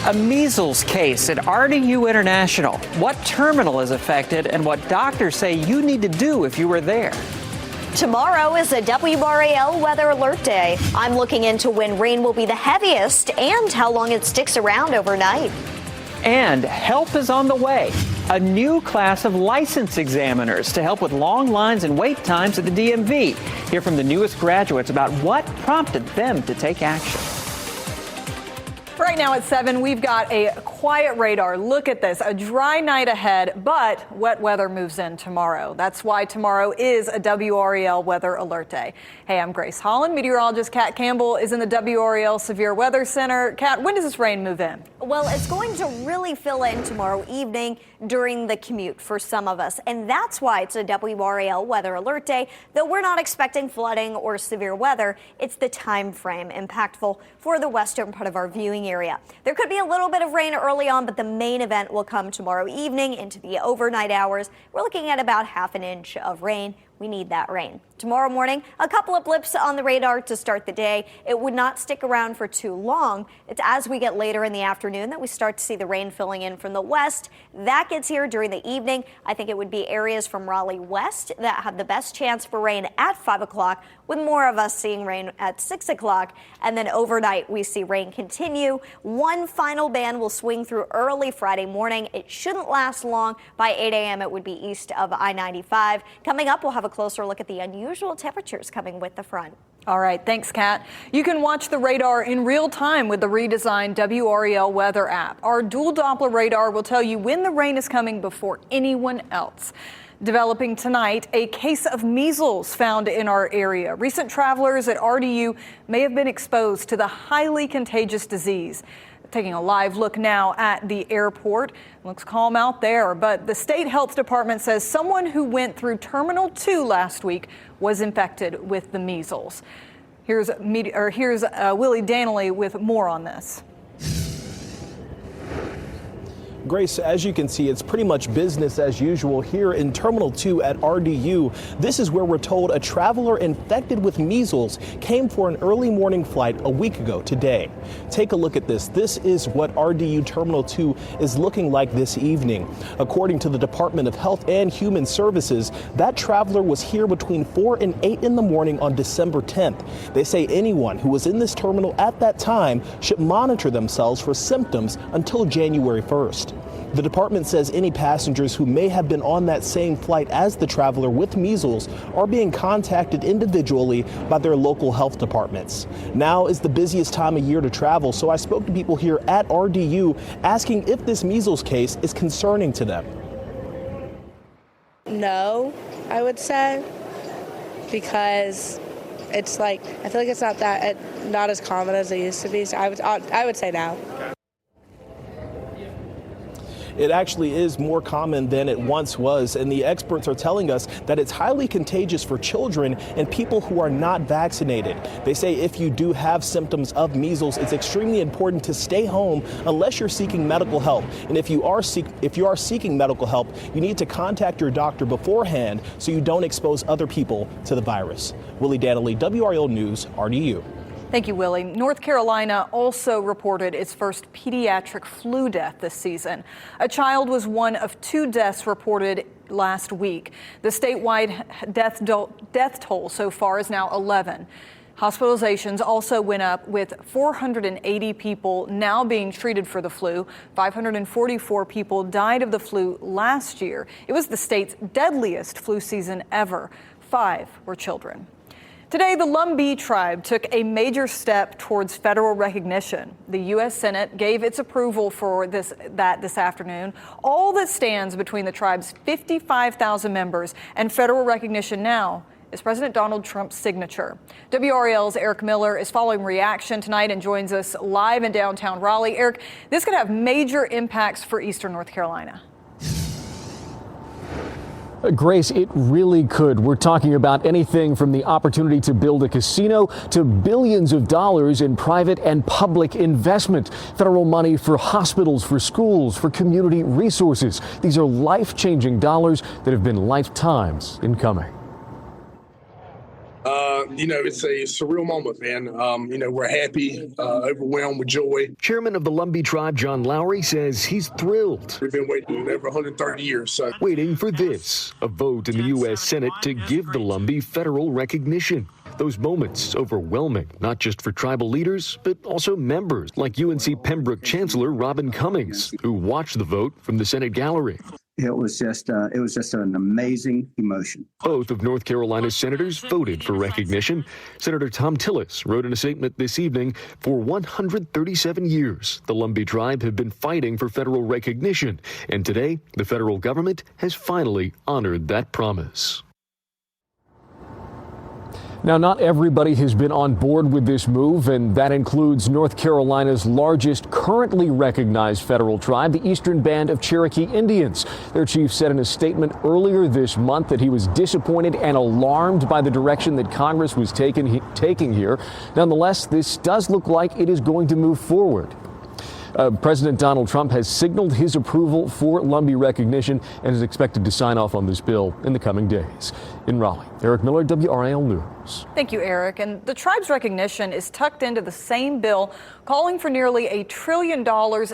A measles case at RDU International. What terminal is affected and what doctors say you need to do if you were there. Tomorrow is a WRAL weather alert day. I'm looking into when rain will be the heaviest and how long it sticks around overnight. And help is on the way. A new class of license examiners to help with long lines and wait times at the DMV. Hear from the newest graduates about what prompted them to take action. Right now at 7, we've got a quiet radar. Look at this, a dry night ahead, but wet weather moves in tomorrow. That's why tomorrow is a WRAL weather alert day. Hey, I'm Grace Holland. Meteorologist Kat Campbell is in the WRAL Severe Weather Center. Kat, when does this rain move in? Well, it's going to really fill in tomorrow evening during the commute for some of us. And that's why it's a WRAL weather alert day. Though we're not expecting flooding or severe weather, it's the time frame impactful for the western part of our viewing area. There could be a little bit of rain early on, but the main event will come tomorrow evening into the overnight hours. We're looking at about half an inch of rain. We need that rain. Tomorrow morning, a couple of blips on the radar to start the day. It would not stick around for too long. It's as we get later in the afternoon that we start to see the rain filling in from the west. That gets here during the evening. I think it would be areas from Raleigh west that have the best chance for rain at 5 o'clock, with more of us seeing rain at 6 o'clock. And then overnight, we see rain continue. One final band will swing through early Friday morning. It shouldn't last long. By 8 a.m., it would be east of I-95. Coming up, we'll have a closer look at the unusual temperatures coming with the front. All right, thanks, Kat. You can watch the radar in real time with the redesigned WRAL weather app. Our dual Doppler radar will tell you when the rain is coming before anyone else. Developing tonight, a case of measles found in our area. Recent travelers at RDU may have been exposed to the highly contagious disease. Taking a live look now at the airport. Looks calm out there, but the state health department says someone who went through Terminal 2 last week was infected with the measles. Here's Willie Danley with more on this. Grace, as you can see, it's pretty much business as usual here in Terminal 2 at RDU. This is where we're told a traveler infected with measles came for an early morning flight a week ago today. Take a look at this. This is what RDU Terminal 2 is looking like this evening. According to the Department of Health and Human Services, that traveler was here between 4 and 8 in the morning on December 10th. They say anyone who was in this terminal at that time should monitor themselves for symptoms until January 1st. The department says any passengers who may have been on that same flight as the traveler with measles are being contacted individually by their local health departments. Now is the busiest time of year to travel, so I spoke to people here at RDU asking if this measles case is concerning to them. No, I would say, because it's like, I feel like it's not as common as it used to be, so I would say no. It actually is more common than it once was, and the experts are telling us that it's highly contagious for children and people who are not vaccinated. They say if you do have symptoms of measles, it's extremely important to stay home unless you're seeking medical help. And if you are seeking medical help, you need to contact your doctor beforehand so you don't expose other people to the virus. Willie Danley, WRAL News, RDU. Thank you, Willie. North Carolina also reported its first pediatric flu death this season. A child was one of 2 deaths reported last week. The statewide death toll so far is now 11. Hospitalizations also went up, with 480 people now being treated for the flu. 544 people died of the flu last year. It was the state's deadliest flu season ever. 5 were children. Today, the Lumbee tribe took a major step towards federal recognition. The U.S. Senate gave its approval for this afternoon. All that stands between the tribe's 55,000 members and federal recognition now is President Donald Trump's signature. WRAL's Eric Miller is following reaction tonight and joins us live in downtown Raleigh. Eric, this could have major impacts for eastern North Carolina. Grace, it really could. We're talking about anything from the opportunity to build a casino to billions of dollars in private and public investment. Federal money for hospitals, for schools, for community resources. These are life-changing dollars that have been lifetimes in coming. it's a surreal moment, man. We're happy, overwhelmed with joy. Chairman of the Lumbee Tribe, John Lowry, says he's thrilled. We've been waiting over 130 years. So. Waiting for this, a vote in the U.S. Senate to give the Lumbee federal recognition. Those moments overwhelming, not just for tribal leaders, but also members like UNC Pembroke Chancellor Robin Cummings, who watched the vote from the Senate gallery. It was just an amazing emotion. Both of North Carolina's senators voted for recognition. Senator Tom Tillis wrote in a statement this evening, for 137 years, the Lumbee tribe have been fighting for federal recognition. And today, the federal government has finally honored that promise. Now, not everybody has been on board with this move, and that includes North Carolina's largest currently recognized federal tribe, the Eastern Band of Cherokee Indians. Their chief said in a statement earlier this month that he was disappointed and alarmed by the direction that Congress was taking here. Nonetheless, this does look like it is going to move forward. President Donald Trump has signaled his approval for Lumbee recognition and is expected to sign off on this bill in the coming days. In Raleigh, Eric Miller, WRAL News. Thank you, Eric. And the tribe's recognition is tucked into the same bill calling for nearly $1 trillion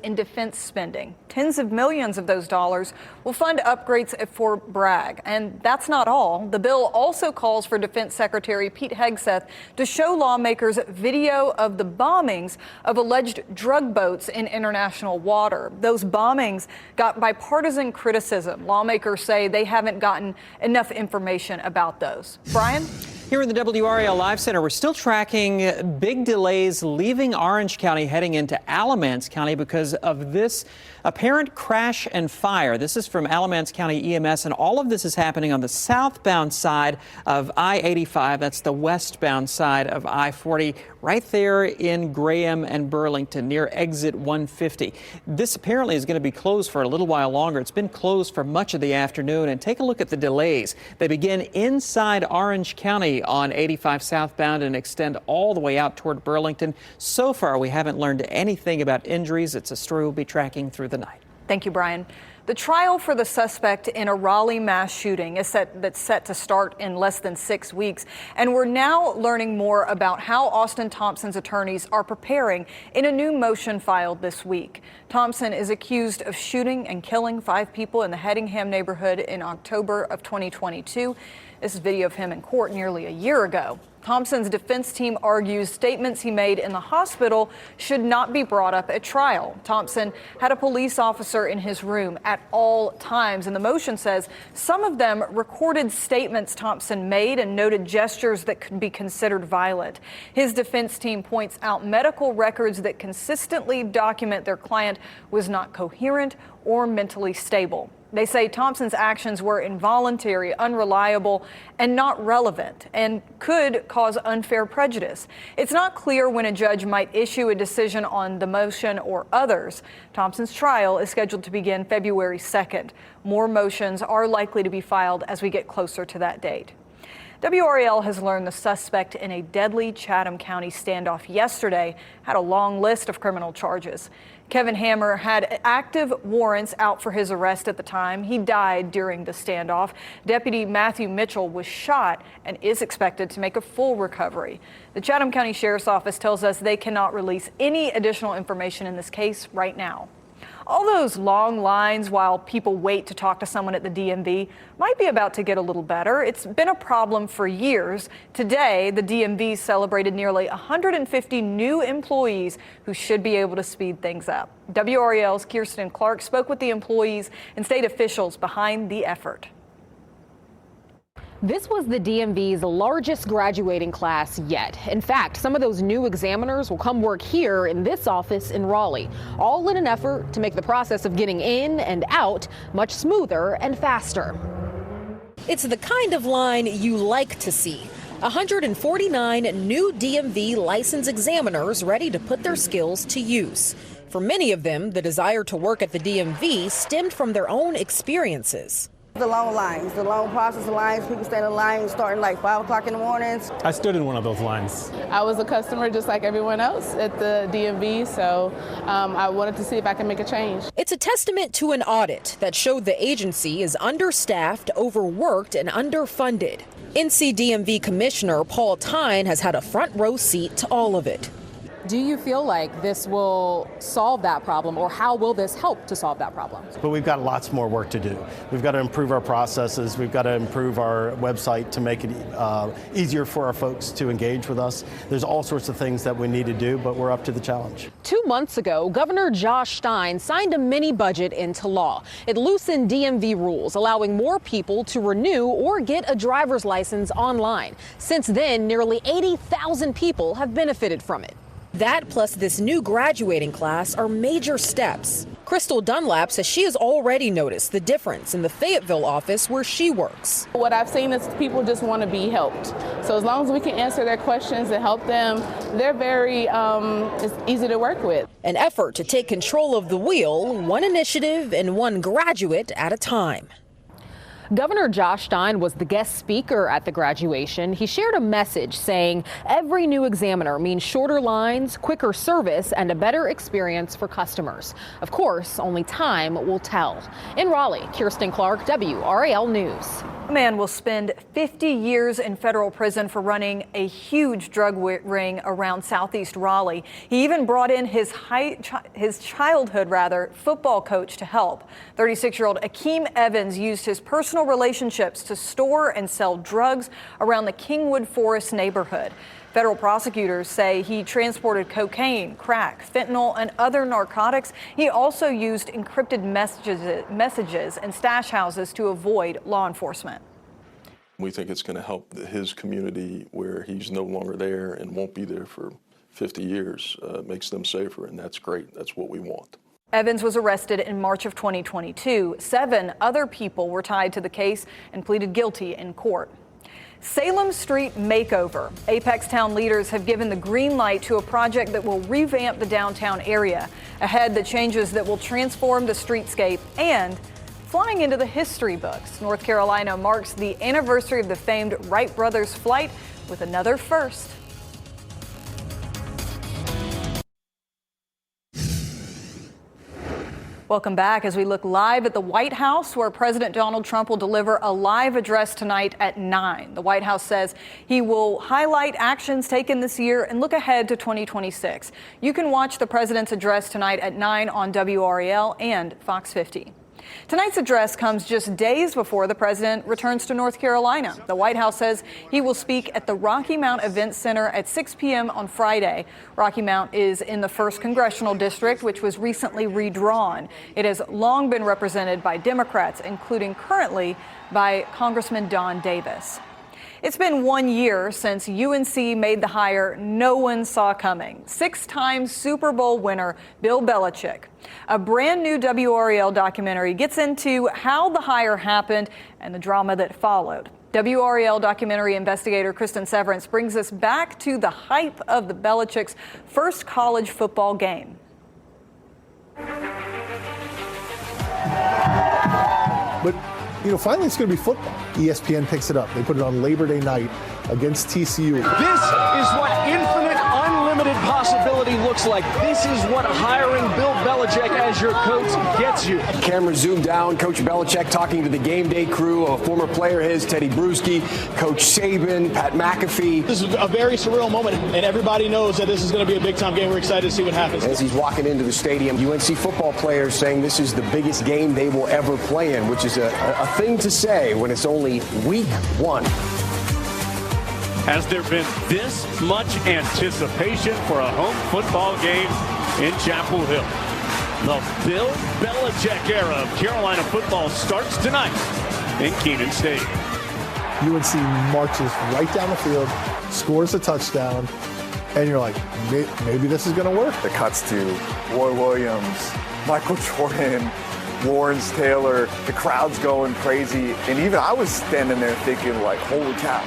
in defense spending. Tens of millions of those dollars will fund upgrades at Fort Bragg. And that's not all. The bill also calls for Defense Secretary Pete Hegseth to show lawmakers video of the bombings of alleged drug boats in international water. Those bombings got bipartisan criticism. Lawmakers say they haven't gotten enough information about those. Brian? Here in the WRAL Live Center, we're still tracking big delays leaving Orange County heading into Alamance County because of this apparent crash and fire. This is from Alamance County EMS, and all of this is happening on the southbound side of I-85. That's the westbound side of I-40, right there in Graham and Burlington near exit 150. This apparently is going to be closed for a little while longer. It's been closed for much of the afternoon. And take a look at the delays. They begin inside Orange County on 85 southbound and extend all the way out toward Burlington. So far, we haven't learned anything about injuries. It's a story we'll be tracking through the night. Thank you, Brian. The trial for the suspect in a Raleigh mass shooting is set to start in less than 6 weeks. And we're now learning more about how Austin Thompson's attorneys are preparing in a new motion filed this week. Thompson is accused of shooting and killing 5 people in the Hedingham neighborhood in October of 2022. This is video of him in court nearly a year ago. Thompson's defense team argues statements he made in the hospital should not be brought up at trial. Thompson had a police officer in his room at all times, and the motion says some of them recorded statements Thompson made and noted gestures that could be considered violent. His defense team points out medical records that consistently document their client was not coherent or mentally stable. They say Thompson's actions were involuntary, unreliable, and not relevant, and could cause unfair prejudice. It's not clear when a judge might issue a decision on the motion or others. Thompson's trial is scheduled to begin February 2nd. More motions are likely to be filed as we get closer to that date. WRAL has learned the suspect in a deadly Chatham County standoff yesterday had a long list of criminal charges. Kevin Hammer had active warrants out for his arrest at the time. He died during the standoff. Deputy Matthew Mitchell was shot and is expected to make a full recovery. The Chatham County Sheriff's Office tells us they cannot release any additional information in this case right now. All those long lines while people wait to talk to someone at the DMV might be about to get a little better. It's been a problem for years. Today, the DMV celebrated nearly 150 new employees who should be able to speed things up. WRAL's Kirsten Clark spoke with the employees and state officials behind the effort. This was the DMV's largest graduating class yet. In fact, some of those new examiners will come work here in this office in Raleigh, all in an effort to make the process of getting in and out much smoother and faster. It's the kind of line you like to see. 149 new DMV license examiners ready to put their skills to use. For many of them, the desire to work at the DMV stemmed from their own experiences. The long lines, the long process of lines, people stand in line starting like 5 o'clock in the mornings. I stood in one of those lines. I was a customer just like everyone else at the DMV, so I wanted to see if I can make a change. It's a testament to an audit that showed the agency is understaffed, overworked, and underfunded. NCDMV Commissioner Paul Tyne has had a front row seat to all of it. Do you feel like this will solve that problem, or how will this help to solve that problem? But we've got lots more work to do. We've got to improve our processes. We've got to improve our website to make it easier for our folks to engage with us. There's all sorts of things that we need to do, but we're up to the challenge. 2 months ago, Governor Josh Stein signed a mini budget into law. It loosened DMV rules, allowing more people to renew or get a driver's license online. Since then, nearly 80,000 people have benefited from it. That plus this new graduating class are major steps. Crystal Dunlap says she has already noticed the difference in the Fayetteville office where she works. What I've seen is people just want to be helped. So as long as we can answer their questions and help them, they're very it's easy to work with. An effort to take control of the wheel, one initiative and one graduate at a time. Governor Josh Stein was the guest speaker at the graduation. He shared a message saying every new examiner means shorter lines, quicker service, and a better experience for customers. Of course, only time will tell. In Raleigh, Kirsten Clark, WRAL News. A man will spend 50 years in federal prison for running a huge drug ring around southeast Raleigh. He even brought in his childhood football coach to help. 36-year-old Akeem Evans used his personal relationships to store and sell drugs around the Kingwood Forest neighborhood. Federal prosecutors say he transported cocaine, crack, fentanyl, and other narcotics. He also used encrypted messages and stash houses to avoid law enforcement. We think it's going to help his community where he's no longer there and won't be there for 50 years. Makes them safer, and that's great. That's what we want. Evans was arrested in March of 2022. 7 other people were tied to the case and pleaded guilty in court. Salem Street makeover. Apex Town leaders have given the green light to a project that will revamp the downtown area. Ahead, the changes that will transform the streetscape and flying into the history books. North Carolina marks the anniversary of the famed Wright brothers flight with another first. Welcome back as we look live at the White House, where President Donald Trump will deliver a live address tonight at 9. The White House says he will highlight actions taken this year and look ahead to 2026. You can watch the president's address tonight at 9 on WRAL and Fox 50. Tonight's address comes just days before the president returns to North Carolina. The White House says he will speak at the Rocky Mount Event Center at 6 p.m. on Friday. Rocky Mount is in the 1st Congressional District, which was recently redrawn. It has long been represented by Democrats, including currently by Congressman Don Davis. It's been 1 year since UNC made the hire no one saw coming. 6-time Super Bowl winner Bill Belichick. A brand new WRAL documentary gets into how the hire happened and the drama that followed. WRAL documentary investigator Kristen Severance brings us back to the hype of the Belichick's first college football game. But finally it's going to be football. ESPN picks it up. They put it on Labor Day night against TCU. This is what infinite, unlimited possibility looks like. This is what hiring Bill Belichick as your coach gets you. Camera zoomed down. Coach Belichick talking to the game day crew, a former player his, Teddy Bruschi, Coach Saban, Pat McAfee. This is a very surreal moment, and everybody knows that this is going to be a big-time game. We're excited to see what happens. As he's walking into the stadium, UNC football players saying this is the biggest game they will ever play in, which is a thing to say when it's only week 1. Has there been this much anticipation for a home football game in Chapel Hill? The Bill Belichick era of Carolina football starts tonight in Kenan Stadium. UNC marches right down the field, scores a touchdown, and you're like, maybe this is going to work. The cuts to Roy Williams, Michael Jordan, Lawrence Taylor, the crowd's going crazy. And even I was standing there thinking, like, holy cow.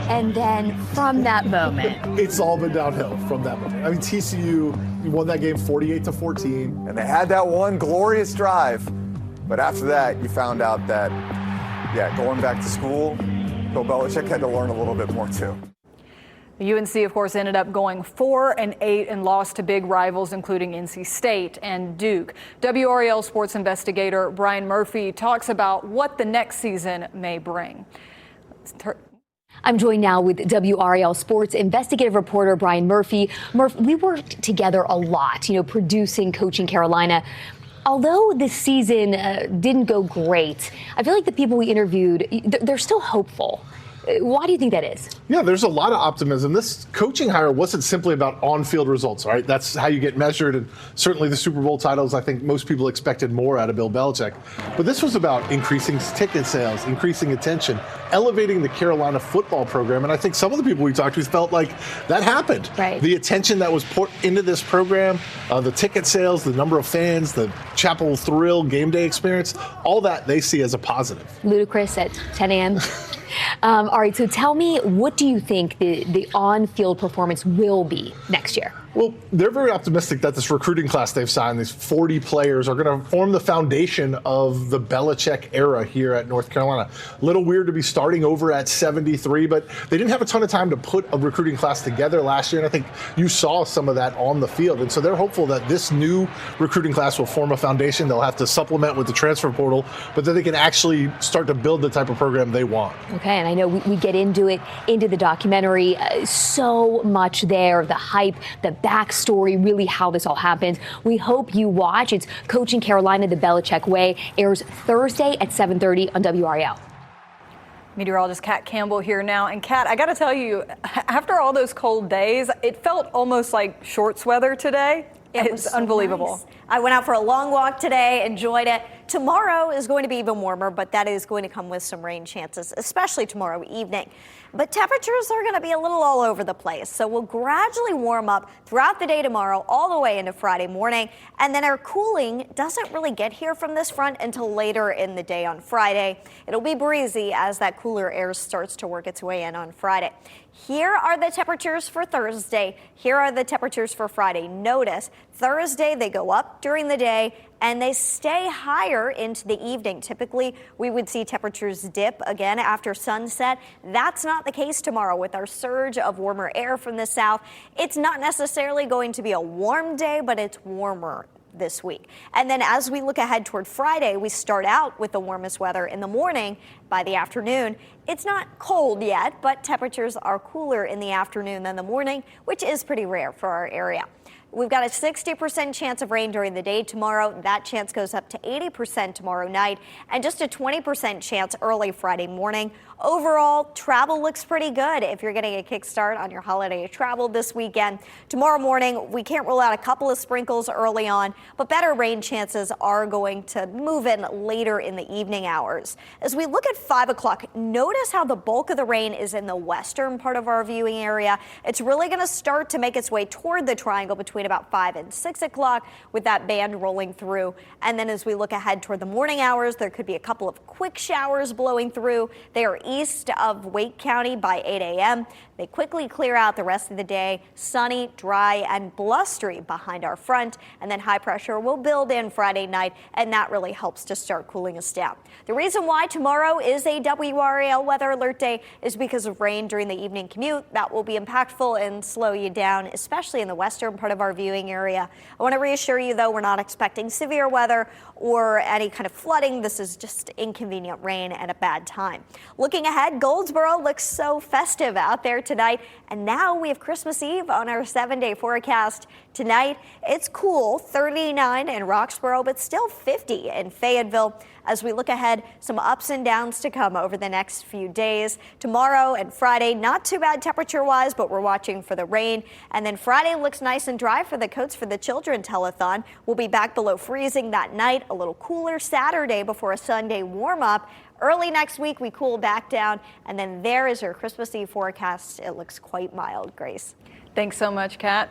And then from that moment, it's all been downhill from that moment. I mean, TCU You won that game 48-14. And they had that one glorious drive. But after that, you found out that, going back to school, Bill Belichick had to learn a little bit more too. UNC, of course, ended up going 4-8 and lost to big rivals, including NC State and Duke. WRAL sports investigator Brian Murphy talks about what the next season may bring. I'm joined now with WRAL sports investigative reporter Brian Murphy. Murph, we worked together a lot, producing Coaching Carolina. Although this season didn't go great, I feel like the people we interviewed, they're still hopeful. Why do you think that is? Yeah, there's a lot of optimism. This coaching hire wasn't simply about on-field results, right? That's how you get measured, and certainly the Super Bowl titles, I think most people expected more out of Bill Belichick. But this was about increasing ticket sales, increasing attention, elevating the Carolina football program, and I think some of the people we talked to felt like that happened. Right. The attention that was poured into this program, the ticket sales, the number of fans, the Chapel Thrill game day experience, all that they see as a positive. Ludicrous at 10 a.m. All right, so tell me, what do you think the on-field performance will be next year? Well, they're very optimistic that this recruiting class they've signed, these 40 players, are going to form the foundation of the Belichick era here at North Carolina. A little weird to be starting over at 73, but they didn't have a ton of time to put a recruiting class together last year, and I think you saw some of that on the field. And so they're hopeful that this new recruiting class will form a foundation. They'll have to supplement with the transfer portal, but that they can actually start to build the type of program they want. Okay, and I know we get into the documentary, so much there, the hype, the backstory, really how this all happens. We hope you watch. It's Coaching Carolina the Belichick Way. Airs Thursday at 7:30 on WRAL. Meteorologist Kat Campbell here now. And Kat, I got to tell you, after all those cold days, it felt almost like shorts weather today. It's so unbelievable. Nice. I went out for a long walk today, enjoyed it. Tomorrow is going to be even warmer, but that is going to come with some rain chances, especially tomorrow evening. But temperatures are going to be a little all over the place, so we'll gradually warm up throughout the day tomorrow, all the way into Friday morning. And then our cooling doesn't really get here from this front until later in the day on Friday. It'll be breezy as that cooler air starts to work its way in on Friday. Here are the temperatures for Thursday. Here are the temperatures for Friday. Notice Thursday, they go up during the day and they stay higher into the evening. Typically, we would see temperatures dip again after sunset. That's not the case tomorrow with our surge of warmer air from the south. It's not necessarily going to be a warm day, but it's warmer this week. And then as we look ahead toward Friday, we start out with the warmest weather in the morning. By the afternoon, it's not cold yet, but temperatures are cooler in the afternoon than the morning, which is pretty rare for our area. We've got a 60% chance of rain during the day tomorrow. That chance goes up to 80% tomorrow night, and just a 20% chance early Friday morning. Overall, travel looks pretty good if you're getting a kickstart on your holiday travel this weekend. Tomorrow morning, we can't rule out a couple of sprinkles early on, but better rain chances are going to move in later in the evening hours. As we look at 5 o'clock, notice how the bulk of the rain is in the western part of our viewing area. It's really going to start to make its way toward the triangle between about 5 and 6 o'clock with that band rolling through. And then as we look ahead toward the morning hours, there could be a couple of quick showers blowing through. They are east of Wake County by 8 a.m. They quickly clear out the rest of the day, sunny, dry, and blustery behind our front. And then high pressure will build in Friday night, and that really helps to start cooling us down. The reason why tomorrow is a WRAL weather alert day is because of rain during the evening commute. That will be impactful and slow you down, especially in the western part of our viewing area. I want to reassure you, though, we're not expecting severe weather or any kind of flooding. This is just inconvenient rain and a bad time. Looking ahead, Goldsboro looks so festive out there tonight. And now we have Christmas Eve on our 7-day forecast. Tonight, it's cool, 39 in Roxborough, but still 50 in Fayetteville. As we look ahead, some ups and downs to come over the next few days. Tomorrow and Friday, not too bad temperature-wise, but we're watching for the rain. And then Friday looks nice and dry for the Coats for the Children telethon. We'll be back below freezing that night. A little cooler Saturday before a Sunday warm-up. Early next week, we cool back down. And then there is your Christmas Eve forecast. It looks quite mild, Grace. Thanks so much, Kat.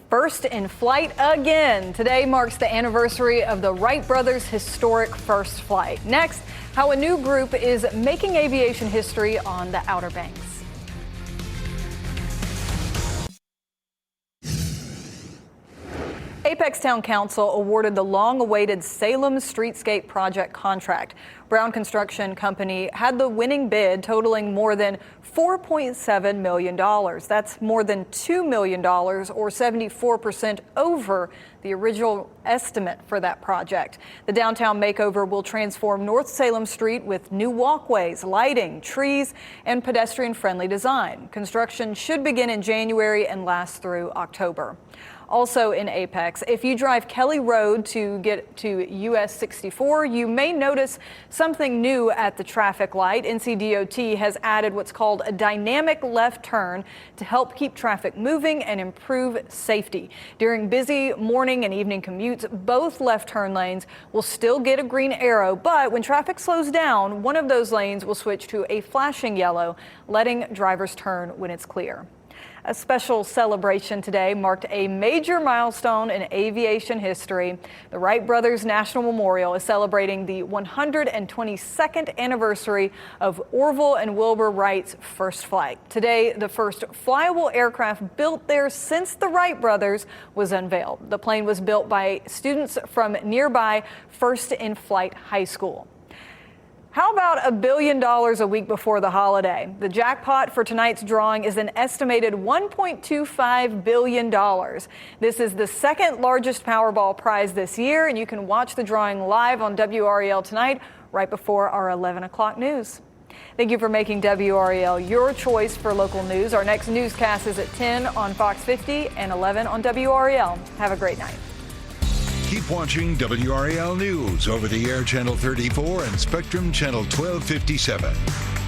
First in flight again. Today marks the anniversary of the Wright brothers' historic first flight. Next, how a new group is making aviation history on the Outer Banks. Apex Town Council awarded the long-awaited Salem Streetscape project contract. Brown Construction Company had the winning bid totaling more than $4.7 million. That's more than $2 million, or 74% over the original estimate for that project. The downtown makeover will transform North Salem Street with new walkways, lighting, trees, and pedestrian-friendly design. Construction should begin in January and last through October. Also in Apex, if you drive Kelly Road to get to US 64, you may notice something new at the traffic light. NCDOT has added what's called a dynamic left turn to help keep traffic moving and improve safety. During busy morning and evening commutes, both left turn lanes will still get a green arrow, but when traffic slows down, one of those lanes will switch to a flashing yellow, letting drivers turn when it's clear. A special celebration today marked a major milestone in aviation history. The Wright Brothers National Memorial is celebrating the 122nd anniversary of Orville and Wilbur Wright's first flight. Today, the first flyable aircraft built there since the Wright brothers was unveiled. The plane was built by students from nearby First in Flight High School. How about $1 billion a week before the holiday? The jackpot for tonight's drawing is an estimated $1.25 billion. This is the second largest Powerball prize this year, and you can watch the drawing live on WRAL tonight, right before our 11 o'clock news. Thank you for making WRAL your choice for local news. Our next newscast is at 10 on Fox 50 and 11 on WRAL. Have a great night. Keep watching WRAL News over the air Channel 34 and Spectrum Channel 1257.